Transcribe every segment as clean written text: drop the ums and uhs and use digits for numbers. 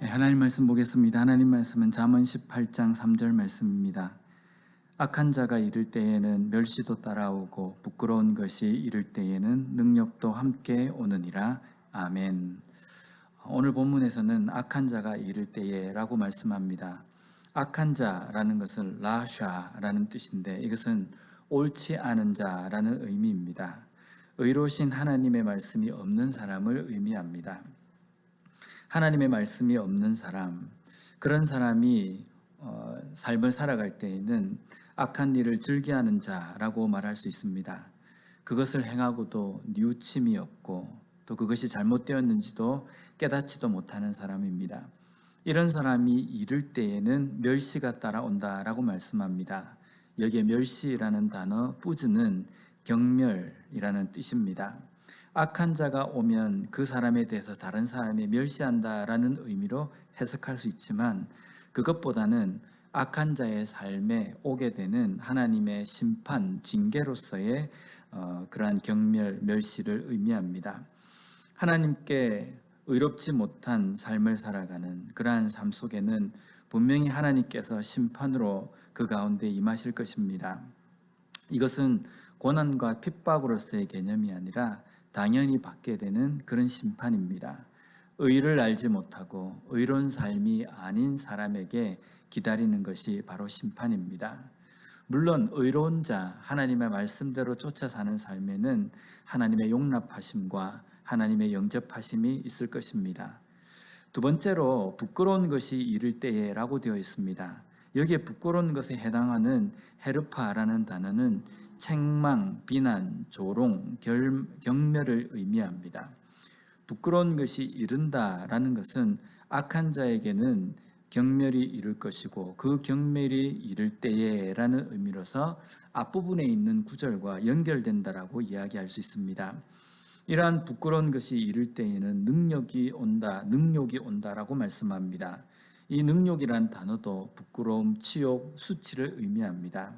하나님 말씀 보겠습니다. 하나님 말씀은 잠언 18장 3절 말씀입니다. 악한 자가 이를 때에는 멸시도 따라오고 부끄러운 것이 이를 때에는 능력도 함께 오느니라. 아멘. 오늘 본문에서는 악한 자가 이를 때에 라고 말씀합니다. 악한 자라는 것은 라샤라는 뜻인데 이것은 옳지 않은 자라는 의미입니다. 의로우신 하나님의 말씀이 없는 사람을 의미합니다. 하나님의 말씀이 없는 사람, 그런 사람이 삶을 살아갈 때에는 악한 일을 즐겨하는 자라고 말할 수 있습니다. 그것을 행하고도 뉘우침이 없고 또 그것이 잘못되었는지도 깨닫지도 못하는 사람입니다. 이런 사람이 이를 때에는 멸시가 따라온다라고 말씀합니다. 여기에 멸시라는 단어 뿌즈는 경멸이라는 뜻입니다. 악한 자가 오면 그 사람에 대해서 다른 사람이 멸시한다라는 의미로 해석할 수 있지만 그것보다는 악한 자의 삶에 오게 되는 하나님의 심판, 징계로서의 그러한 경멸, 멸시를 의미합니다. 하나님께 의롭지 못한 삶을 살아가는 그러한 삶 속에는 분명히 하나님께서 심판으로 그 가운데 임하실 것입니다. 이것은 고난과 핍박으로서의 개념이 아니라 당연히 받게 되는 그런 심판입니다. 의를 알지 못하고 의로운 삶이 아닌 사람에게 기다리는 것이 바로 심판입니다. 물론 의로운 자, 하나님의 말씀대로 쫓아 사는 삶에는 하나님의 용납하심과 하나님의 영접하심이 있을 것입니다. 두 번째로 부끄러운 것이 이를 때에 라고 되어 있습니다. 여기에 부끄러운 것에 해당하는 헤르파라는 단어는 책망, 비난, 조롱, 경멸을 의미합니다. 부끄러운 것이 이른다라는 것은 악한 자에게는 경멸이 이를 것이고 그 경멸이 이를 때에 라는 의미로서 앞부분에 있는 구절과 연결된다라고 이야기할 수 있습니다. 이러한 부끄러운 것이 이를 때에는 능력이 온다라고 말씀합니다. 이 능력이란 단어도 부끄러움, 치욕, 수치를 의미합니다.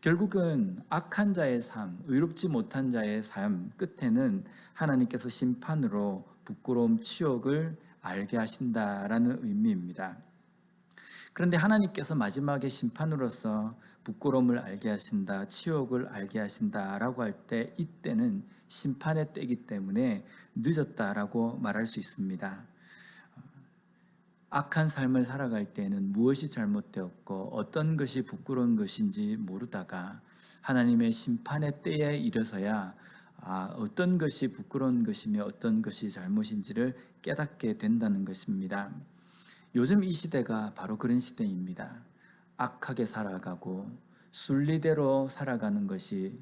결국은 악한 자의 삶, 의롭지 못한 자의 삶 끝에는 하나님께서 심판으로 부끄러움, 치욕을 알게 하신다라는 의미입니다. 그런데 하나님께서 마지막에 심판으로서 부끄러움을 알게 하신다, 치욕을 알게 하신다라고 할 때 이때는 심판의 때이기 때문에 늦었다라고 말할 수 있습니다. 악한 삶을 살아갈 때에는 무엇이 잘못되었고 어떤 것이 부끄러운 것인지 모르다가 하나님의 심판의 때에 이르러서야 어떤 것이 부끄러운 것이며 어떤 것이 잘못인지를 깨닫게 된다는 것입니다. 요즘 이 시대가 바로 그런 시대입니다. 악하게 살아가고 순리대로 살아가는 것이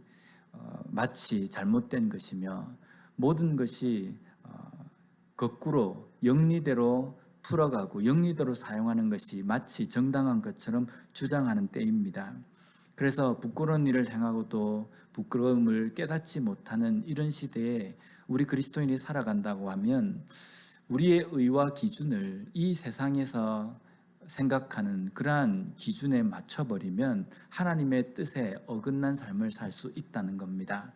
마치 잘못된 것이며 모든 것이 거꾸로 영리대로 풀어가고 영리대로 사용하는 것이 마치 정당한 것처럼 주장하는 때입니다. 그래서 부끄러운 일을 행하고도 부끄러움을 깨닫지 못하는 이런 시대에 우리 그리스도인이 살아간다고 하면 우리의 의와 기준을 이 세상에서 생각하는 그러한 기준에 맞춰버리면 하나님의 뜻에 어긋난 삶을 살 수 있다는 겁니다.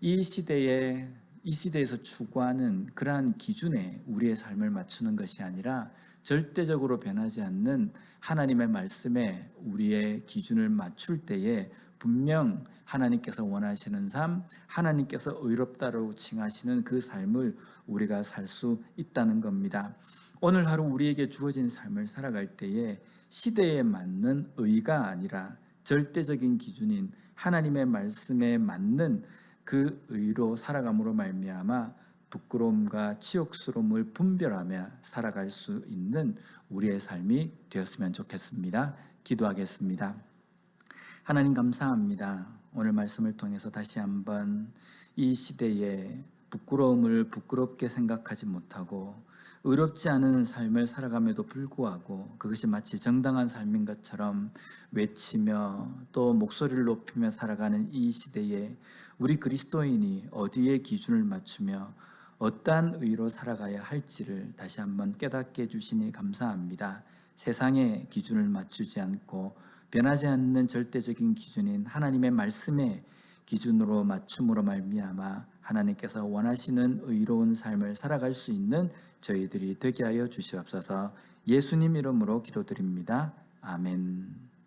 이 시대에서 추구하는 그러한 기준에 우리의 삶을 맞추는 것이 아니라 절대적으로 변하지 않는 하나님의 말씀에 우리의 기준을 맞출 때에 분명 하나님께서 원하시는 삶, 하나님께서 의롭다라고 칭하시는 그 삶을 우리가 살 수 있다는 겁니다. 오늘 하루 우리에게 주어진 삶을 살아갈 때에 시대에 맞는 의가 아니라 절대적인 기준인 하나님의 말씀에 맞는 그 의로 살아감으로 말미암아 부끄러움과 치욕스러움을 분별하며 살아갈 수 있는 우리의 삶이 되었으면 좋겠습니다. 기도하겠습니다. 하나님 감사합니다. 오늘 말씀을 통해서 다시 한번 이 시대에 부끄러움을 부끄럽게 생각하지 못하고 의롭지 않은 삶을 살아감에도 불구하고 그것이 마치 정당한 삶인 것처럼 외치며 또 목소리를 높이며 살아가는 이 시대에 우리 그리스도인이 어디에 기준을 맞추며 어떠한 의로 살아가야 할지를 다시 한번 깨닫게 해주시니 감사합니다. 세상의 기준을 맞추지 않고 변하지 않는 절대적인 기준인 하나님의 말씀의 기준으로 맞춤으로 말미암아 하나님께서 원하시는 의로운 삶을 살아갈 수 있는 저희들이 되게 하여 주시옵소서. 예수님 이름으로 기도드립니다. 아멘.